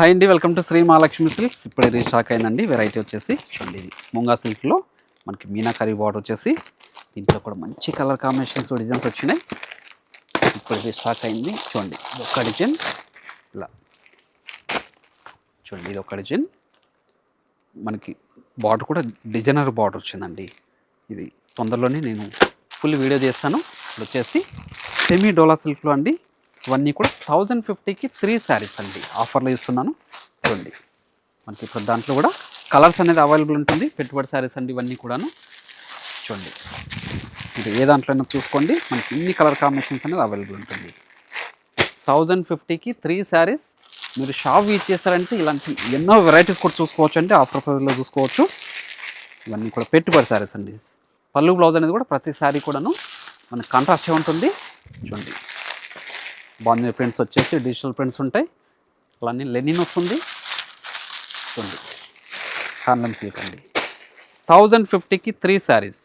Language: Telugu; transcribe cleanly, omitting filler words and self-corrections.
హాయ్ అండి, welcome to Shri Mahalakshmi silks. ఇప్పుడు రీస్టాక్ అయిందండి. వెరైటీ వచ్చేసి చూడండి, ఇది ముంగా సిల్క్లో మనకి మీనాకరీ బార్డర్ వచ్చేసి దీంట్లో కూడా మంచి కలర్ కాంబినేషన్స్ డిజైన్స్ వచ్చినాయి. ఇప్పుడు రీస్టాక్ అయింది. చూడండి, ఇది ఒక డిజైన్, ఇలా చూడండి, ఇది ఒక డిజైన్. మనకి బార్డర్ కూడా డిజైనర్ బార్డర్ వచ్చిందండి. ఇది తొందరలోనే నేను ఫుల్ వీడియో చేస్తాను. ఇప్పుడు వచ్చేసి సెమీ డోలా సిల్క్లో అండి. ఇవన్నీ కూడా 1050కి 3 శారీస్ అండి. ఆఫర్లో ఇస్తున్నాను. చూడండి, మనకి ఇప్పుడు దాంట్లో కూడా కలర్స్ అనేది అవైలబుల్ ఉంటుంది. పెట్టుబడి శారీస్ అండి ఇవన్నీ కూడాను. చూడండి, మీరు ఏ దాంట్లో చూసుకోండి, మనకి ఇన్ని కలర్ కాంబినేషన్స్ అనేది అవైలబుల్ ఉంటుంది. 1050కి 3 శారీస్. మీరు షాప్ యూజ్ చేస్తారంటే ఇలాంటి ఎన్నో వెరైటీస్ కూడా చూసుకోవచ్చు అండి. ఆఫర్ ప్రైస్లో చూసుకోవచ్చు. ఇవన్నీ కూడా పెట్టుబడి శారీస్ అండి. పళ్ళు బ్లౌజ్ అనేది కూడా ప్రతి శారీ కూడాను మనకి కాంట్రాస్ట్ ఉంటుంది. చూడండి, బాగుంది. ప్రింట్స్ వచ్చేసి డిజిటల్ ప్రింట్స్ ఉంటాయి. అలానే లెనిన్ వస్తుంది. చూడండి, హ్యాండ్లూమ్ సిల్క్ అండి. 1050కి 3 శారీస్.